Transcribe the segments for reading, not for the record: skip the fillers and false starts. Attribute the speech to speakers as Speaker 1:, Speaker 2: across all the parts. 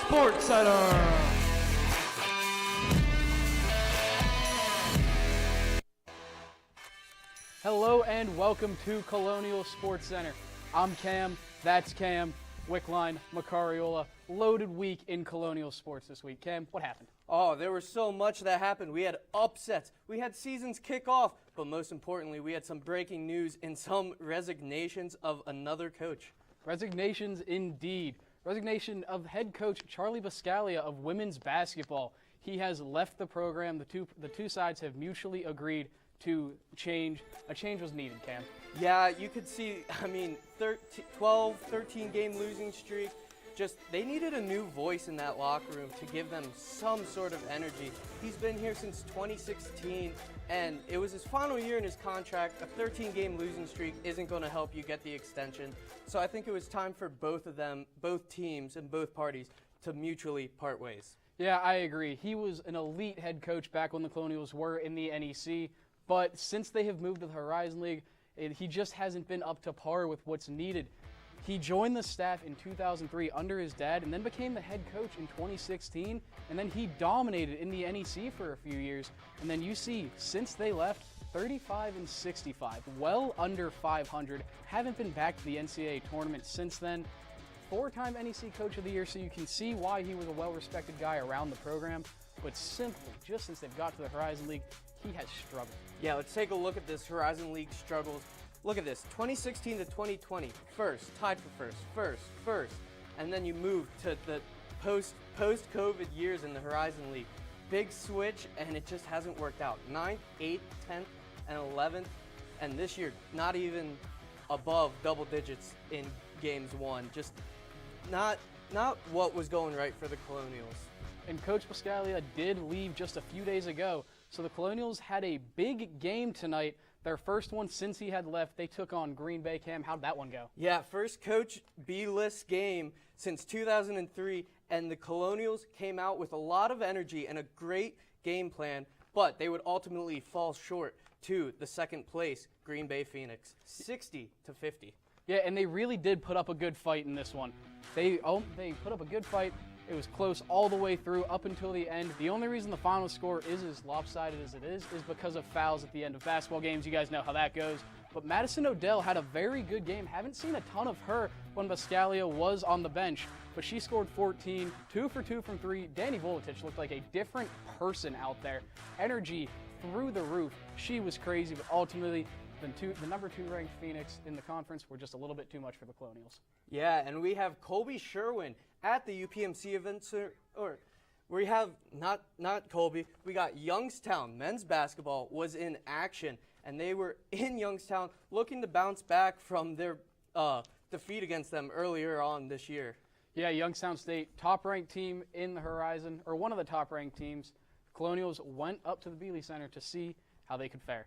Speaker 1: Sports Center.
Speaker 2: Hello and welcome to Colonial Sports Center. I'm Cam, that's Cam, Wickline, Macariola. Loaded week in Colonial Sports this week. Cam, what happened?
Speaker 3: Oh, there was so much that happened. We had upsets, we had seasons kick off, but most importantly, we had some breaking news and some resignations of another coach.
Speaker 2: Resignations indeed. Resignation of head coach Charlie Biscaglia of women's basketball. He has left the program. The two sides have mutually agreed to change. A change was needed, Cam.
Speaker 3: Yeah, you could see, 13 game losing streak. Just, they needed a new voice in that locker room to give them some sort of energy. He's been here since 2016, and it was his final year in his contract. A 13-game losing streak isn't going to help you get the extension. So I think it was time for both of them, both teams and both parties, to mutually part ways.
Speaker 2: Yeah, I agree. He was an elite head coach back when the Colonials were in the NEC, but since they have moved to the Horizon League, he just hasn't been up to par with what's needed. He joined the staff in 2003 under his dad and then became the head coach in 2016, and then he dominated in the NEC for a few years. And then you see, since they left, 35-65, well under 500, haven't been back to the NCAA tournament since then. Four-time NEC Coach of the Year, so you can see why he was a well-respected guy around the program, but simply, just since they've got to the Horizon League, he has struggled.
Speaker 3: Yeah, let's take a look at this Horizon League struggles. Look at this, 2016 to 2020, tied for first, and then you move to the post-COVID years in the Horizon League. Big switch, and it just hasn't worked out. 9th, 8th, 10th, and 11th, and this year, not even above double digits in games won. Just not what was going right for the Colonials.
Speaker 2: And Coach Biscaglia did leave just a few days ago, so the Colonials had a big game tonight. Their first one since he had left. They took on Green Bay. Cam, how'd that one go?
Speaker 3: Yeah, first Coach B-list game since 2003, and the Colonials came out with a lot of energy and a great game plan, but they would ultimately fall short to the second place Green Bay Phoenix, 60-50.
Speaker 2: Yeah, and they really did put up a good fight in this one. They put up a good fight. It was close all the way through up until the end. The only reason the final score is as lopsided as it is because of fouls at the end of basketball games. You guys know how that goes. But Madison Odell had a very good game. Haven't seen a ton of her when Biscaglia was on the bench, but she scored 14, 2 for 2 from 3. Danny Voletich looked like a different person out there. Energy through the roof. She was crazy, but ultimately the number 2 ranked Phoenix in the conference were just a little bit too much for the Colonials.
Speaker 3: Yeah, and we have Colby Sherwin at the UPMC event, or we have not Colby. We got Youngstown men's basketball was in action, and they were in Youngstown looking to bounce back from their defeat against them earlier on this year.
Speaker 2: Yeah, Youngstown State, top-ranked team in the Horizon, or one of the top-ranked teams. Colonials went up to the Bealey Center to see how they could fare.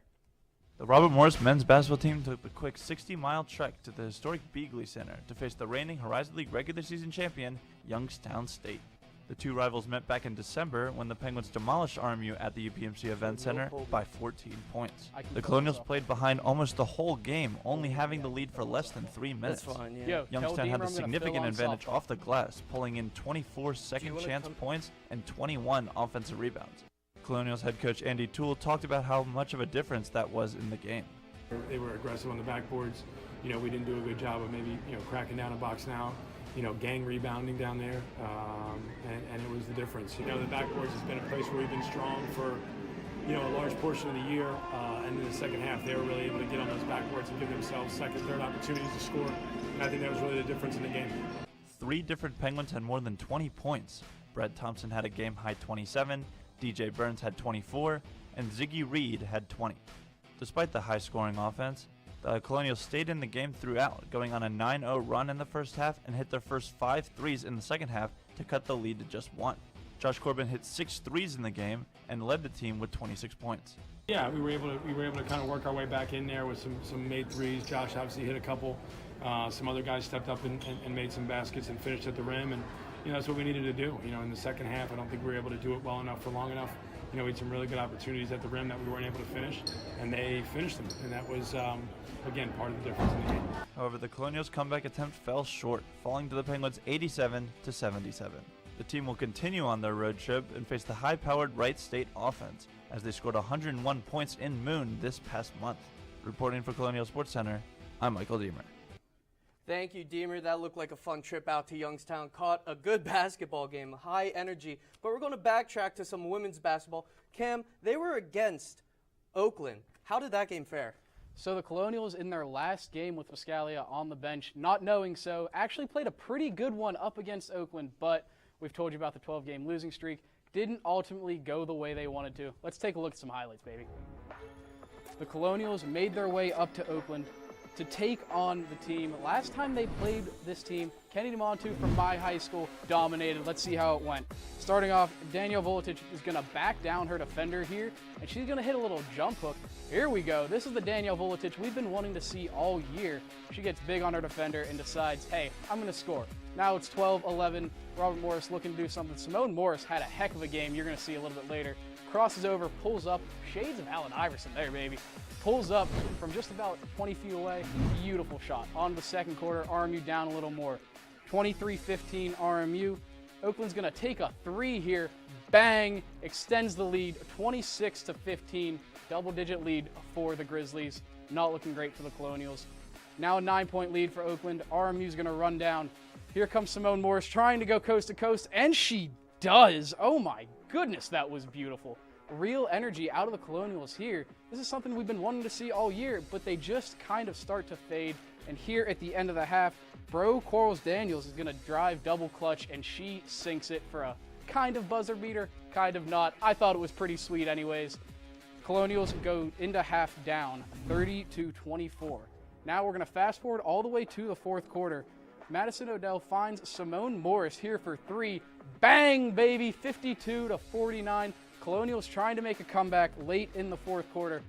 Speaker 4: The Robert Morris men's basketball team took the quick 60-mile trek to the historic Beagley Center to face the reigning Horizon League regular season champion, Youngstown State. The two rivals met back in December when the Penguins demolished RMU at the UPMC Event Center by 14 points. The Colonials played behind almost the whole game, only having the lead for less than 3 minutes.
Speaker 3: That's fine, yeah.
Speaker 4: Youngstown had a significant advantage off the glass, pulling in 24 second-chance points and 21 offensive rebounds. Colonials head coach Andy Toole talked about how much of a difference that was in the game.
Speaker 5: They were aggressive on the backboards. We didn't do a good job of maybe cracking down a box now. Gang rebounding down there, and it was the difference. The backboards has been a place where we've been strong for a large portion of the year, and in the second half they were really able to get on those backboards and give themselves second, third opportunities to score. And I think that was really the difference in the game.
Speaker 4: 3 different Penguins had more than 20 points. Brett Thompson had a game-high 27. DJ Burns had 24, and Ziggy Reed had 20. Despite the high-scoring offense, the Colonials stayed in the game throughout, going on a 9-0 run in the first half and hit their first 5 threes in the second half to cut the lead to just 1. Josh Corbin hit 6 threes in the game and led the team with 26 points.
Speaker 5: Yeah, we were able to kind of work our way back in there with some made threes. Josh obviously hit a couple. Some other guys stepped up and made some baskets and finished at the rim, and that's what we needed to do. In the second half, I don't think we were able to do it well enough for long enough. We had some really good opportunities at the rim that we weren't able to finish, and they finished them, and that was again part of the difference in the game.
Speaker 4: However, the Colonials' comeback attempt fell short, falling to the Penguins 87-77. The team will continue on their road trip and face the high-powered Wright State offense, as they scored 101 points in Moon this past month. Reporting for Colonial Sports Center, I'm Michael Deemer.
Speaker 3: Thank you, Deemer. That looked like a fun trip out to Youngstown. Caught a good basketball game, high energy. But we're going to backtrack to some women's basketball. Cam, they were against Oakland. How did that game fare?
Speaker 2: So the Colonials, in their last game with Viscalia on the bench, not knowing so, actually played a pretty good one up against Oakland, but we've told you about the 12-game losing streak. Didn't ultimately go the way they wanted to. Let's take a look at some highlights, baby. The Colonials made their way up to Oakland to take on the team. Last time they played this team, Kenny DeMontu from my high school dominated. Let's see how it went. Starting off, Danielle Volatic is going to back down her defender here, and she's going to hit a little jump hook. Here we go. This is the Danielle Volatic we've been wanting to see all year. She gets big on her defender and decides, hey, I'm going to score. Now it's 12-11. Robert Morris looking to do something. Simone Morris had a heck of a game. You're going to see a little bit later. Crosses over, pulls up. Shades of Allen Iverson there, baby. Pulls up from just about 20 feet away. Beautiful shot. On the second quarter, RMU down a little more. 23-15 RMU. Oakland's going to take a three here. Bang! Extends the lead 26-15. Double-digit lead for the Grizzlies. Not looking great for the Colonials. Now a 9-point lead for Oakland. RMU's going to run down. Here comes Simone Morris trying to go coast to coast, and she does. Oh my goodness, that was beautiful. Real energy out of the Colonials here. This is something we've been wanting to see all year, but they just kind of start to fade. And here at the end of the half, Bro Quarles Daniels is going to drive double clutch, and she sinks it for a kind of buzzer beater, kind of not. I thought it was pretty sweet anyways. Colonials go into half down, 30-24. Now we're going to fast forward all the way to the fourth quarter. Madison Odell finds Simone Morris here for three. Bang, baby, 52-49. Colonials trying to make a comeback late in the fourth quarter.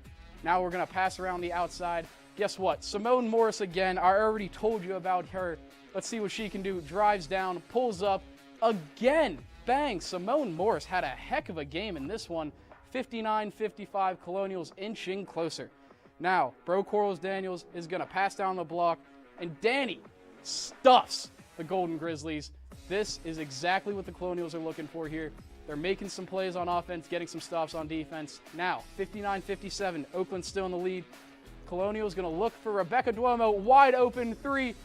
Speaker 2: Now we're going to pass around the outside. Guess what? Simone Morris again. I already told you about her. Let's see what she can do. Drives down, pulls up again. Bang. Simone Morris had a heck of a game in this one. 59-55. Colonials inching closer. Now, Bro Quarles Daniels is going to pass down the block, and Danny stuffs the Golden Grizzlies. This is exactly what the Colonials are looking for here. They're making some plays on offense, getting some stops on defense. Now, 59-57, Oakland still in the lead. Colonials going to look for Rebecca Duomo, wide open three.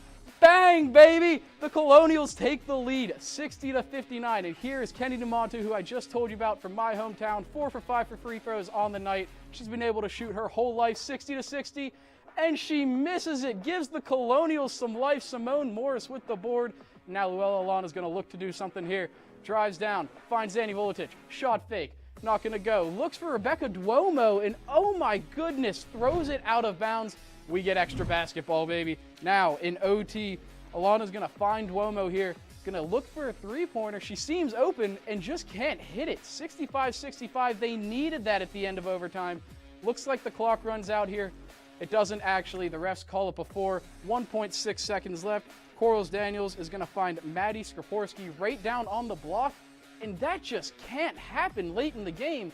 Speaker 2: Bang, baby! The Colonials take the lead, 60-59. And here is Kenny DeMontu, who I just told you about from my hometown, 4 for 5 for free throws on the night. She's been able to shoot her whole life, 60-60, and she misses it. Gives the Colonials some life. Simone Morris with the board. Now Luella Alana is going to look to do something here. Drives down, finds Danny Volatic, shot fake, not going to go. Looks for Rebecca Duomo, and oh my goodness, throws it out of bounds. We get extra basketball, baby. Now, in OT, Alana's going to find Duomo here. Going to look for a three-pointer. She seems open and just can't hit it. 65-65. They needed that at the end of overtime. Looks like the clock runs out here. It doesn't actually. The refs call it before. 1.6 seconds left. Quarles Daniels is going to find Maddie Skriporski right down on the block, and that just can't happen late in the game.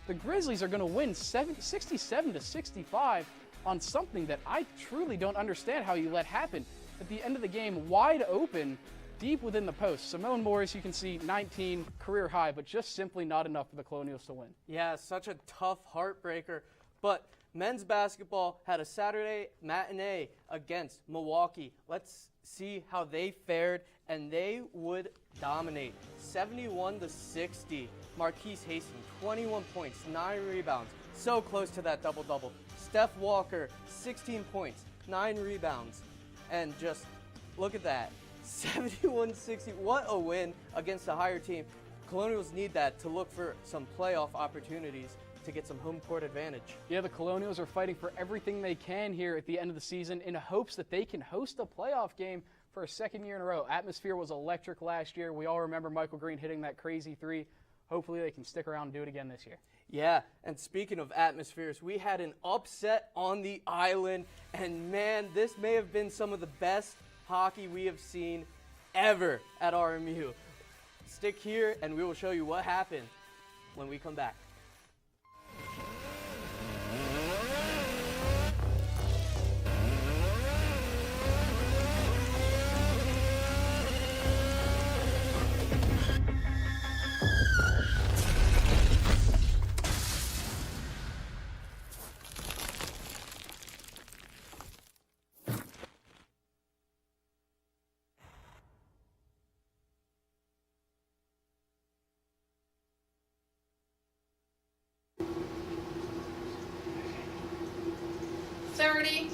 Speaker 2: The Grizzlies are going to win 67-65 on something that I truly don't understand how you let happen. At the end of the game, wide open, deep within the post. Simone Morris, you can see 19, career high, but just simply not enough for the Colonials to win.
Speaker 3: Yeah, such a tough heartbreaker. But men's basketball had a Saturday matinee against Milwaukee. Let's see how they fared, and they would dominate. 71-60. Marquise Hastings, 21 points, 9 rebounds. So close to that double-double. Steph Walker, 16 points, 9 rebounds. And just look at that. 71-60. What a win against a higher team. Colonials need that to look for some playoff opportunities to get some home court advantage.
Speaker 2: Yeah, the Colonials are fighting for everything they can here at the end of the season in hopes that they can host a playoff game for a second year in a row. Atmosphere was electric last year. We all remember Michael Green hitting that crazy three. Hopefully they can stick around and do it again this year.
Speaker 3: Yeah, and speaking of atmospheres, we had an upset on the island, and man, this may have been some of the best hockey we have seen ever at RMU. Stick here, and we will show you what happened when we come back.
Speaker 1: 30.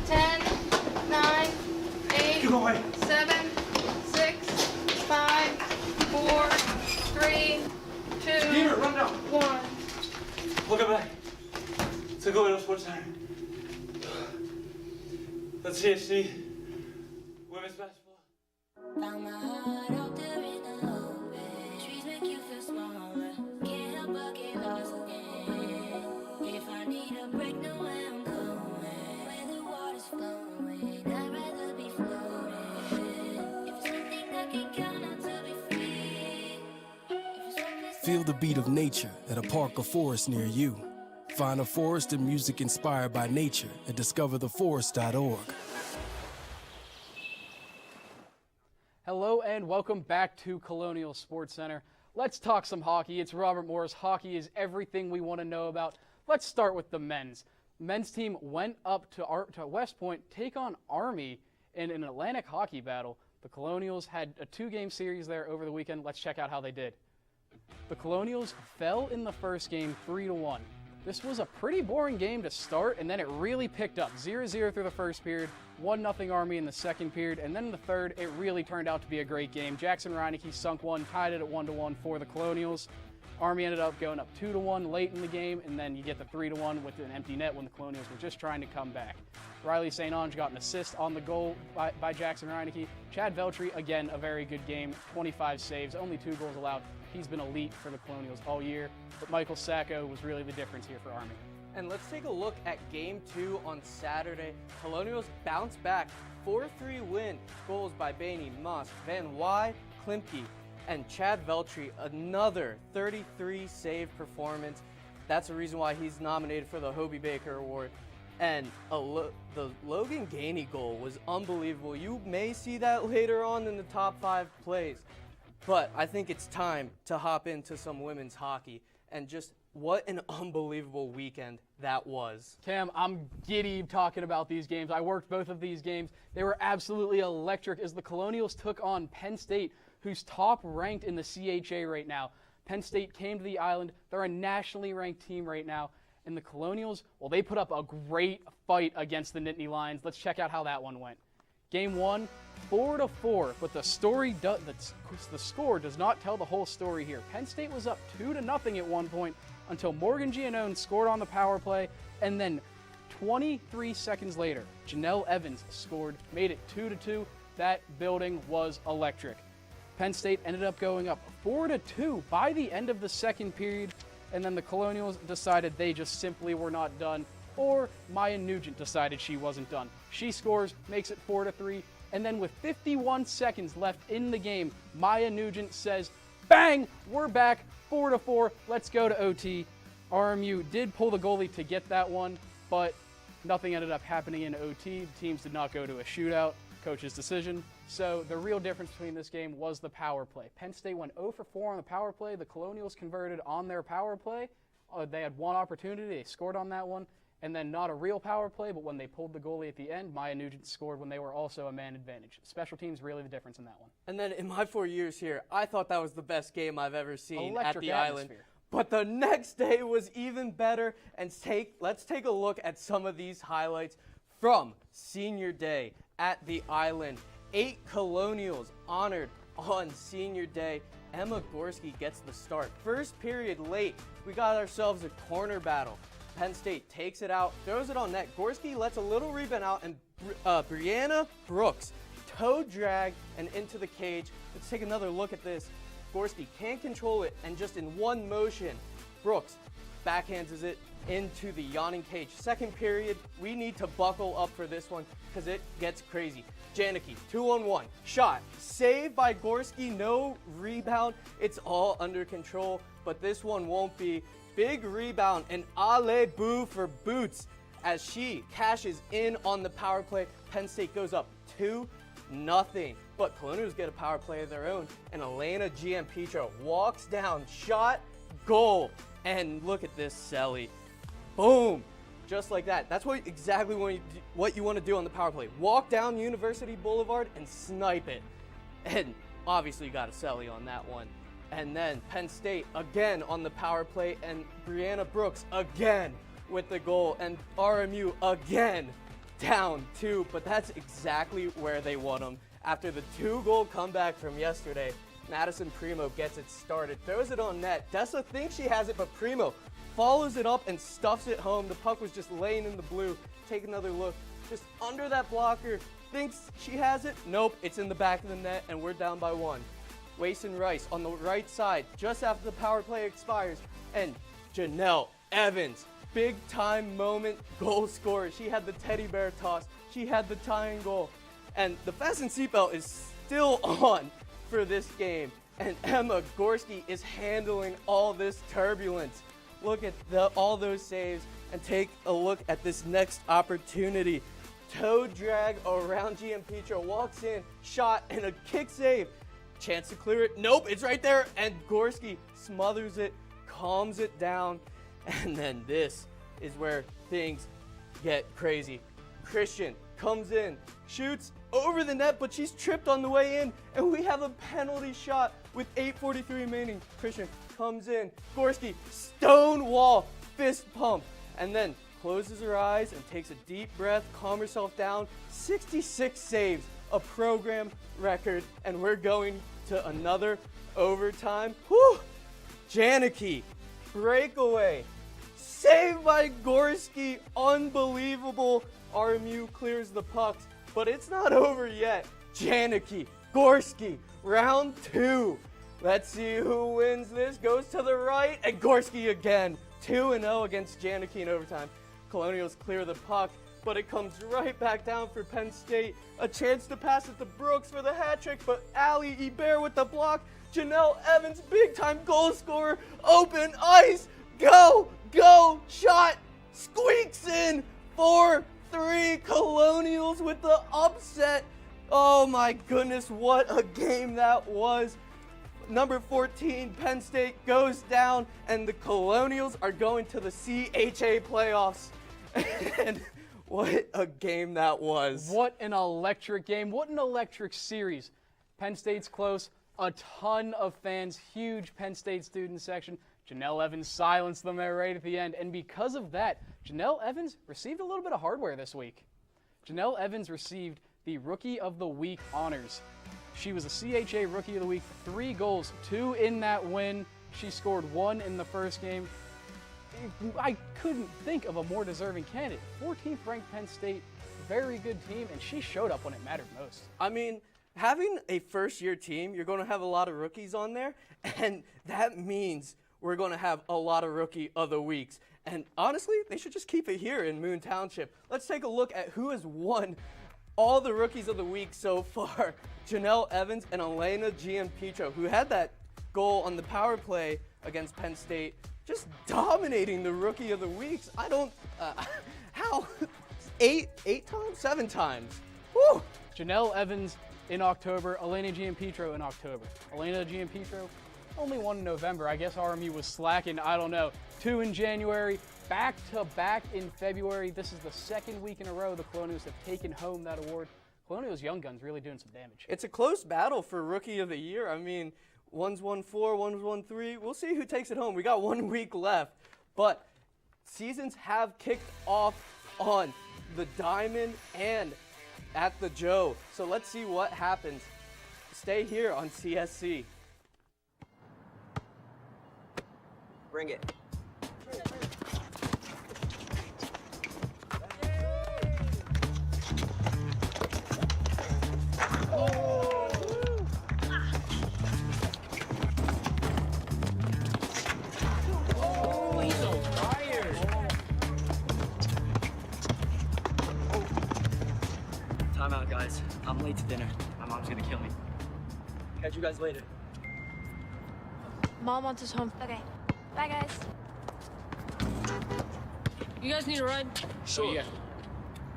Speaker 1: Ten, 9, 8, 7, 6, 5, 4, 3, 2,
Speaker 6: Run down.
Speaker 1: 1.
Speaker 6: Welcome back to Colonial Sports Center. Let's see women's basketball.
Speaker 7: Found my heart out there in the open. Trees make you feel smaller. Can't help but get lost again. If I need a break, know where I'm going. Where the water's flowing, I'd rather be floating. If it's something that can count on to be free.
Speaker 8: Feel the beat of nature at a park or forest near you. Find a forest and music inspired by nature at discovertheforest.org.
Speaker 2: Hello and welcome back to Colonial Sports Center. Let's talk some hockey. It's Robert Morris. Hockey is everything we want to know about. Let's start with the men's. Men's team went up to West Point, take on Army in an Atlantic hockey battle. The Colonials had a 2-game series there over the weekend. Let's check out how they did. The Colonials fell in the first game 3-1. This was a pretty boring game to start, and then it really picked up. 0-0 through the first period, 1-0 Army in the second period, and then in the third, it really turned out to be a great game. Jackson Reineke sunk one, tied it at 1-1 for the Colonials. Army ended up going up 2-1 late in the game, and then you get the 3-1 with an empty net when the Colonials were just trying to come back. Riley St. Ange got an assist on the goal by Jackson Reineke. Chad Veltri, again, a very good game, 25 saves, only 2 goals allowed. He's been elite for the Colonials all year, but Michael Sacco was really the difference here for Army.
Speaker 3: And let's take a look at Game 2 on Saturday. Colonials bounced back, 4-3 win. Goals by Bainey, Moss, Van Wy, Klimke, and Chad Veltri, another 33 save performance. That's the reason why he's nominated for the Hobie Baker Award. And the Logan Gainey goal was unbelievable. You may see that later on in the top 5 plays. But I think it's time to hop into some women's hockey, and just what an unbelievable weekend that was.
Speaker 2: Cam, I'm giddy talking about these games. I worked both of these games. They were absolutely electric as the Colonials took on Penn State, who's top ranked in the CHA right now. Penn State came to the island. They're a nationally ranked team right now. And the Colonials, well, they put up a great fight against the Nittany Lions. Let's check out how that one went. Game 1, 4-4, but the score does not tell the whole story here. Penn State was up 2-0 at one point until Morgan Giannone scored on the power play, and then 23 seconds later, Janelle Evans scored, made it 2-2. That building was electric. Penn State ended up going up 4-2 by the end of the second period, and then the Colonials decided they just simply were not done, or Maya Nugent decided she wasn't done. She scores, makes it 4-3, and then with 51 seconds left in the game, Maya Nugent says, bang, we're back, 4-4, let's go to OT. RMU did pull the goalie to get that one, but nothing ended up happening in OT. The teams did not go to a shootout, coach's decision. So the real difference between this game was the power play. Penn State went 0-4 on the power play. The Colonials converted on their power play. They had one opportunity. They scored on that one. And then not a real power play, but when they pulled the goalie at the end, Maya Nugent scored when they were also a man advantage. Special teams really the difference in that one.
Speaker 3: And then in my 4 years here, I thought that was the best game I've ever seen
Speaker 2: Electric
Speaker 3: at the
Speaker 2: atmosphere.
Speaker 3: island. But the next day was even better. And let's take a look at some of these highlights from Senior Day at the island. 8 Colonials honored on Senior Day. Emma Gorski gets the start. First period late, we got ourselves a corner battle. Penn State takes it out, throws it on net. Gorski lets a little rebound out, and Brianna Brooks toe drag and into the cage. Let's take another look at this. Gorski can't control it, and just in one motion, Brooks backhands it into the yawning cage. Second period, we need to buckle up for this one because it gets crazy. Janicki, 2-on-1, shot, saved by Gorski, no rebound. It's all under control, but this one won't be. Big rebound and alley-boo for Boots as she cashes in on the power play. Penn State goes up 2-0. But Colonials get a power play of their own, and Elena Giampietra walks down, shot, goal. And look at this Selly. Boom. Just like that. That's exactly what you want to do on the power play. Walk down University Boulevard and snipe it. And obviously you got a Selly on that one. And then Penn State again on the power play, and Brianna Brooks again with the goal, and RMU again down 2, but that's exactly where they won them. After the 2-goal comeback from yesterday, Madison Primo gets it started, throws it on net. Dessa thinks she has it, but Primo follows it up and stuffs it home. The puck was just laying in the blue. Take another look, just under that blocker. Thinks she has it. Nope, it's in the back of the net, and we're down by 1. Wason Rice on the right side, just after the power play expires, and Janelle Evans, big time moment goal scorer. She had the teddy bear toss. She had the tying goal. And the fasten seatbelt is still on for this game. And Emma Gorski is handling all this turbulence. Look at all those saves, and take a look at this next opportunity. Toe drag around Giampietra, walks in, shot, and a kick save. Chance to clear it. Nope, it's right there. And Gorski smothers it, calms it down. And then this is where things get crazy. Christian comes in, shoots over the net, but she's tripped on the way in, and we have a penalty shot with 8:43 remaining. Christian comes in, Gorski, stonewall, fist pump, and then closes her eyes and takes a deep breath, calm herself down. 66 saves, a program record, and we're going to another overtime. Whew! Janicki, breakaway, saved by Gorski, unbelievable. RMU clears the pucks, but it's not over yet. Janicki, Gorski, round 2. Let's see who wins this. Goes to the right, and Gorski again. 2-0 against Janicki in overtime. Colonials clear the puck, but it comes right back down for Penn State. A chance to pass it to Brooks for the hat trick, but Ali Hebert with the block. Janelle Evans, big time goal scorer, open ice, go, shot, squeaks in, 4-3, Colonials with the upset. Oh my goodness, what a game that was. Number 14, Penn State goes down, and the Colonials are going to the CHA playoffs. And what a game that was.
Speaker 2: What an electric game. What an electric series. Penn State's close. A ton of fans. Huge Penn State student section. Janelle Evans silenced them there right at the end. And because of that, Janelle Evans received a little bit of hardware this week. Janelle Evans received the Rookie of the Week honors. She was a CHA Rookie of the Week, 3 goals, 2 in that win. She scored 1 in the first game. I couldn't think of a more deserving candidate. 14th ranked Penn State, very good team, and she showed up when it mattered most.
Speaker 3: I mean, having a first-year team, you're going to have a lot of rookies on there, and that means we're going to have a lot of Rookie of the Weeks. And honestly, they should just keep it here in Moon Township. Let's take a look at who has won all the Rookies of the Week so far. Janelle Evans and Elena Giampietra, who had that goal on the power play against Penn State, just dominating the Rookie of the Weeks. I don't, how? 8 times? 7 times. Woo!
Speaker 2: Janelle Evans in October, Elena Giampietra in October. Elena Giampietra only 1 in November. I guess RMU was slacking, I don't know. 2 in January, back-to-back in February. This is the 2nd week in a row the Colonials have taken home that award. Colonials Young Guns really doing some damage.
Speaker 3: It's a close battle for Rookie of the Year. I mean, one's won 4, one's won 3. We'll see who takes it home. We got 1 week left, but seasons have kicked off on the Diamond and at the Joe. So let's see what happens. Stay here on CSC.
Speaker 9: Bring it. Time out, guys. I'm late to dinner. My mom's gonna kill me. Catch you guys later.
Speaker 10: Mom wants us home.
Speaker 7: Okay. Bye, guys.
Speaker 10: You guys need a ride?
Speaker 9: Sure. Yeah.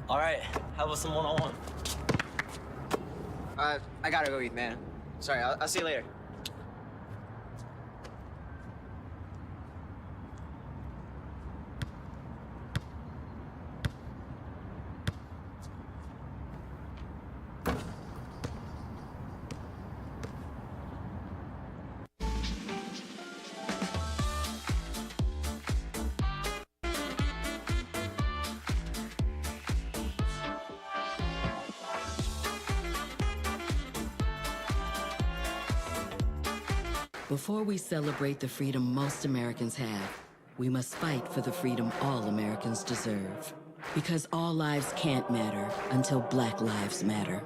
Speaker 9: All right. How about some one-on-one? I gotta go eat, man. Sorry. I'll see you later.
Speaker 11: Before we celebrate the freedom most Americans have, we must fight for the freedom all Americans deserve. Because all lives can't matter until Black lives matter.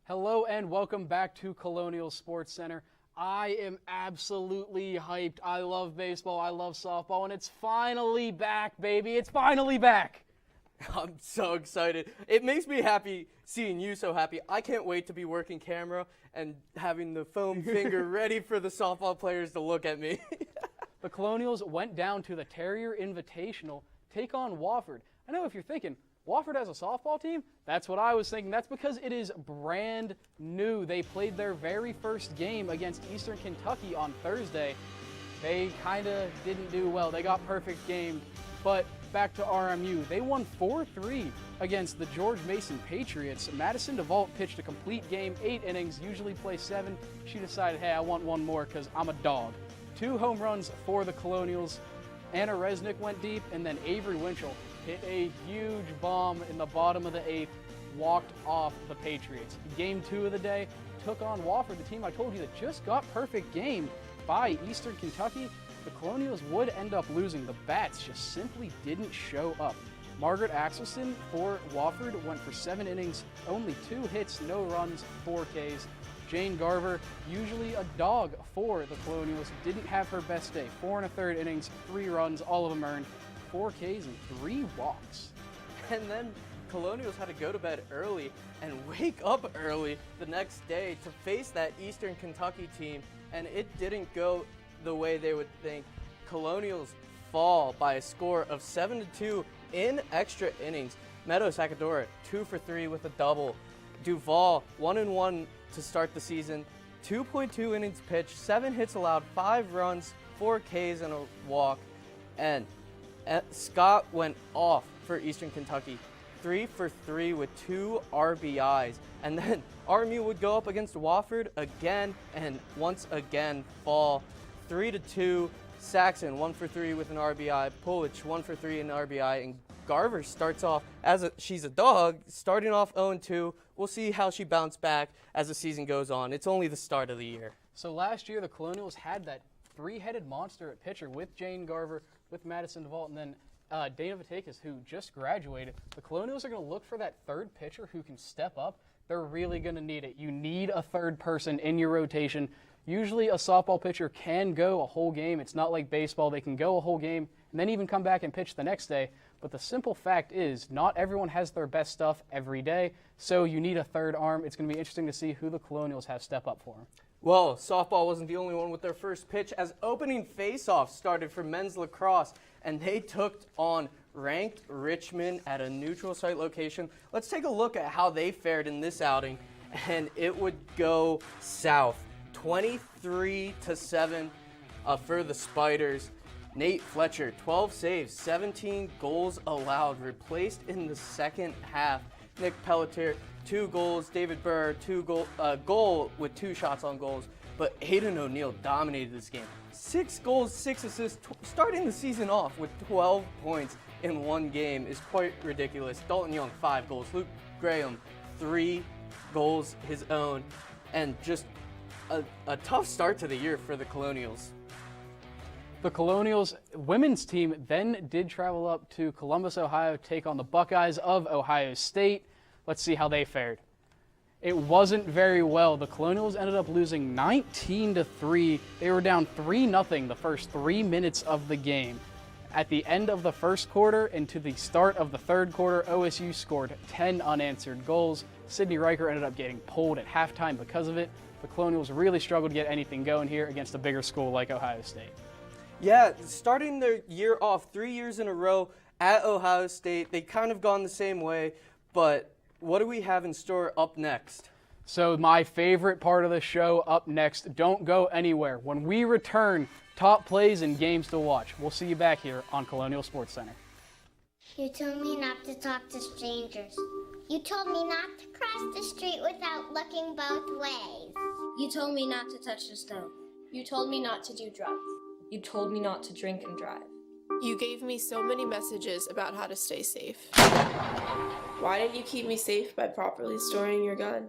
Speaker 2: Hello and welcome back to Colonial Sports Center. I am absolutely hyped. I love baseball, I love softball, and it's finally back, baby. It's finally back.
Speaker 3: I'm so excited. It makes me happy seeing you so happy. I can't wait to be working camera and having the foam finger ready for the softball players to look at me.
Speaker 2: The Colonials went down to the Terrier Invitational, take on Wofford. I know if you're thinking, Wofford has a softball team? That's what I was thinking. That's because it is brand new. They played their very first game against Eastern Kentucky on Thursday. They kind of didn't do well. They got perfect gamed. But back to RMU. They won 4-3 against the George Mason Patriots. Madison DeVault pitched a complete game, 8 innings, usually plays 7. She decided, hey, I want one more because I'm a dog. 2 home runs for the Colonials. Anna Resnick went deep, and then Avery Winchell hit a huge bomb in the bottom of the 8th, walked off the Patriots. Game 2 of the day took on Wofford, the team I told you that just got perfect game by Eastern Kentucky. The Colonials would end up losing. The bats just simply didn't show up. Margaret Axelson for Wofford went for 7 innings, only 2 hits, no runs, 4 Ks. Jane Garver, usually a dog for the Colonials, didn't have her best day. 4 1/3 innings, 3 runs, all of them earned, 4 Ks and 3 walks.
Speaker 3: And then Colonials had to go to bed early and wake up early the next day to face that Eastern Kentucky team, and it didn't go the way they would think. Colonials fall by a score of 7-2 in extra innings. Meadows Sakadora 2 for 3 with a double. Duvall 1-1 to start the season. 2.2 innings pitched, 7 hits allowed, 5 runs, 4 Ks and a walk. And Scott went off for Eastern Kentucky. 3 for 3 with 2 RBIs. And then RMU would go up against Wofford again and once again fall. 3-2. Saxon 1 for 3 with an RBI. Pulich 1 for 3 in RBI. And Garver starts off she's a dog, starting off 0-2. We'll see how she bounced back as the season goes on. It's only the start of the year.
Speaker 2: So last year the Colonials had that 3-headed monster at pitcher with Jane Garver, with Madison DeVault, and then Dana Vatakis, who just graduated. The Colonials are going to look for that third pitcher who can step up. They're really going to need it. You need a third person in your rotation. Usually a softball pitcher can go a whole game. It's not like baseball. They can go a whole game and then even come back and pitch the next day. But the simple fact is not everyone has their best stuff every day, so you need a third arm. It's going to be interesting to see who the Colonials have step up for them.
Speaker 3: Well, softball wasn't the only one with their first pitch, as opening face-off started for men's lacrosse, and they took on ranked Richmond at a neutral site location. Let's take a look at how they fared in this outing, and it would go south. 23-7 for the Spiders. Nate Fletcher, 12 saves, 17 goals allowed, replaced in the second half. Nick Pelletier, 2 goals. David Burr, goal with 2 shots on goals. But Hayden O'Neill dominated this game. 6 goals, 6 assists, starting the season off with 12 points in 1 game is quite ridiculous. Dalton Young, 5 goals. Luke Graham, 3 goals his own. And just a tough start to the year for the Colonials.
Speaker 2: The Colonials women's team then did travel up to Columbus, Ohio, to take on the Buckeyes of Ohio State. Let's see how they fared. It wasn't very well. The Colonials ended up losing 19-3. They were down 3-0 the first 3 minutes of the game. At the end of the first quarter and to the start of the third quarter, OSU scored 10 unanswered goals. Sydney Riker ended up getting pulled at halftime because of it. The Colonials really struggled to get anything going here against a bigger school like Ohio State.
Speaker 3: Yeah, starting their year off 3 years in a row at Ohio State. They kind of gone the same way, but what do we have in store up next?
Speaker 2: So my favorite part of the show up next. Don't go anywhere. When we return, top plays and games to watch. We'll see you back here on Colonial Sports Center.
Speaker 12: You told me not to talk to strangers. You told me not to cross the street without looking both ways.
Speaker 10: You told me not to touch the stove.
Speaker 13: You told me not to do drugs.
Speaker 14: You told me not to drink and drive.
Speaker 13: You gave me so many messages about how to stay safe. Why didn't you keep me safe by properly storing your gun?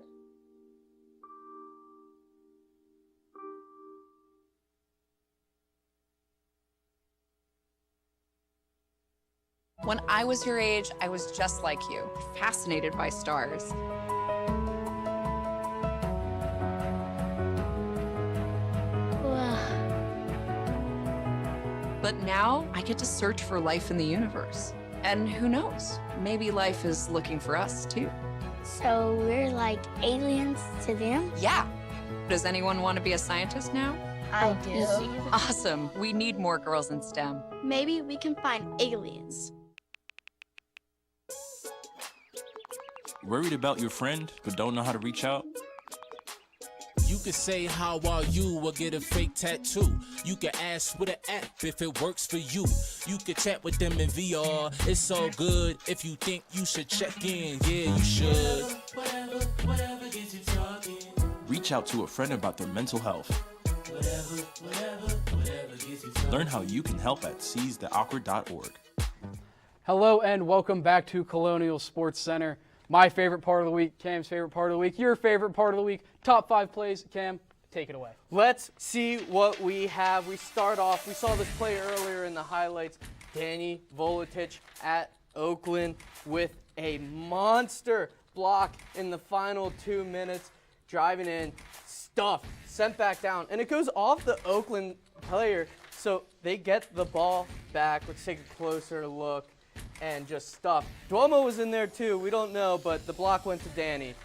Speaker 15: When I was your age, I was just like you, fascinated by stars. But now I get to search for life in the universe. And who knows, maybe life is looking for us too.
Speaker 10: So we're like aliens to them?
Speaker 15: Yeah. Does anyone want to be a scientist now?
Speaker 10: I do.
Speaker 15: Awesome. We need more girls in STEM.
Speaker 10: Maybe we can find aliens.
Speaker 16: Worried about your friend but don't know how to reach out?
Speaker 17: You could say how are you or get a fake tattoo. You could ask with an app if it works for you. You could chat with them in VR. It's all good if you think you should check in. Yeah, you should.
Speaker 16: Whatever gets you talking. Reach out to a friend about their mental health. Whatever gets you talking. Learn how you can help at seizetheawkward.org.
Speaker 2: Hello and welcome back to Colonial Sports Center. My favorite part of the week, Cam's favorite part of the week, your favorite part of the week, top 5 plays. Cam, take it away.
Speaker 3: Let's see what we have. We start off, we saw this play earlier in the highlights. Danny Volotich at Oakland with a monster block in the final 2 minutes. Driving in, stuffed, sent back down. And it goes off the Oakland player, so they get the ball back. Let's take a closer look. And just stuffed. Duomo was in there too. We don't know, but the block went to Danny.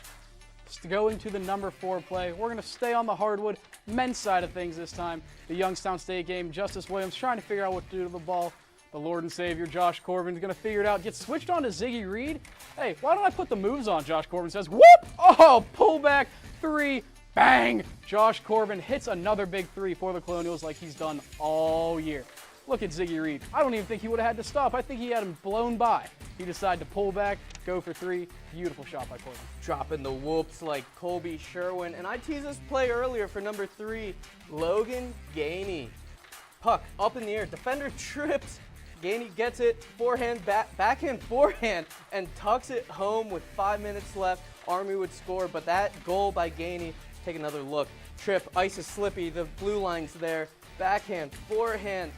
Speaker 2: Going to the number 4 play, we're going to stay on the hardwood men's side of things this time. The Youngstown State game, Justice Williams trying to figure out what to do to the ball. The Lord and Savior, Josh Corbin, is going to figure it out. Gets switched on to Ziggy Reed. Hey, why don't I put the moves on? Josh Corbin says, whoop! Oh, pullback 3, bang! Josh Corbin hits another big 3 for the Colonials like he's done all year. Look at Ziggy Reed. I don't even think he would have had to stop. I think he had him blown by. He decided to pull back, go for 3. Beautiful shot by Corbin.
Speaker 3: Dropping the whoops like Colby Sherwin. And I teased this play earlier for number 3, Logan Gainey. Puck up in the air. Defender trips. Gainey gets it. Forehand, backhand, forehand, and tucks it home with 5 minutes left. Army would score, but that goal by Gainey, take another look. Trip, ice is slippy. The blue line's there. Backhand, forehand,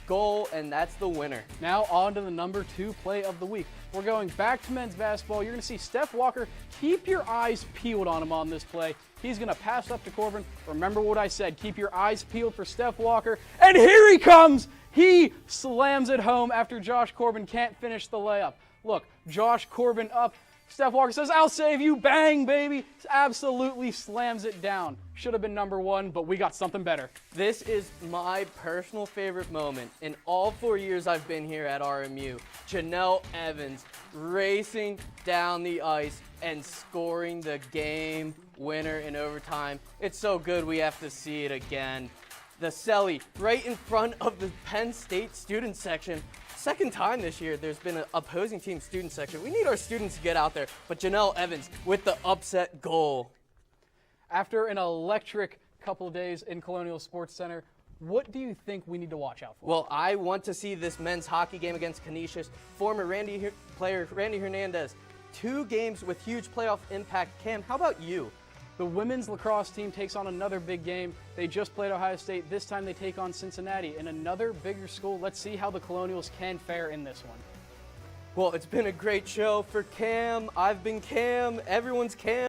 Speaker 3: goal, and that's the winner.
Speaker 2: Now on to the number 2 play of the week. We're going back to men's basketball. You're going to see Steph Walker. Keep your eyes peeled on him on this play. He's going to pass up to Corbin. Remember what I said. Keep your eyes peeled for Steph Walker. And here he comes. He slams it home after Josh Corbin can't finish the layup. Look, Josh Corbin up. Steph Walker says, I'll save you. Bang, baby. Absolutely slams it down. Should have been number 1, but we got something better.
Speaker 3: This is my personal favorite moment in all 4 years I've been here at RMU. Janelle Evans racing down the ice and scoring the game winner in overtime. It's so good we have to see it again. The celly right in front of the Penn State student section. Second time this year there's been an opposing team student section. We need our students to get out there, but Janelle Evans with the upset goal.
Speaker 2: After an electric couple of days in Colonial Sports Center, what do you think we need to watch out for?
Speaker 3: Well, I want to see this men's hockey game against Canisius. Former player Randy Hernandez. 2 games with huge playoff impact. Cam, how about you?
Speaker 2: The women's lacrosse team takes on another big game. They just played Ohio State. This time they take on Cincinnati in another bigger school. Let's see how the Colonials can fare in this one.
Speaker 3: Well, it's been a great show for Cam. I've been Cam. Everyone's Cam.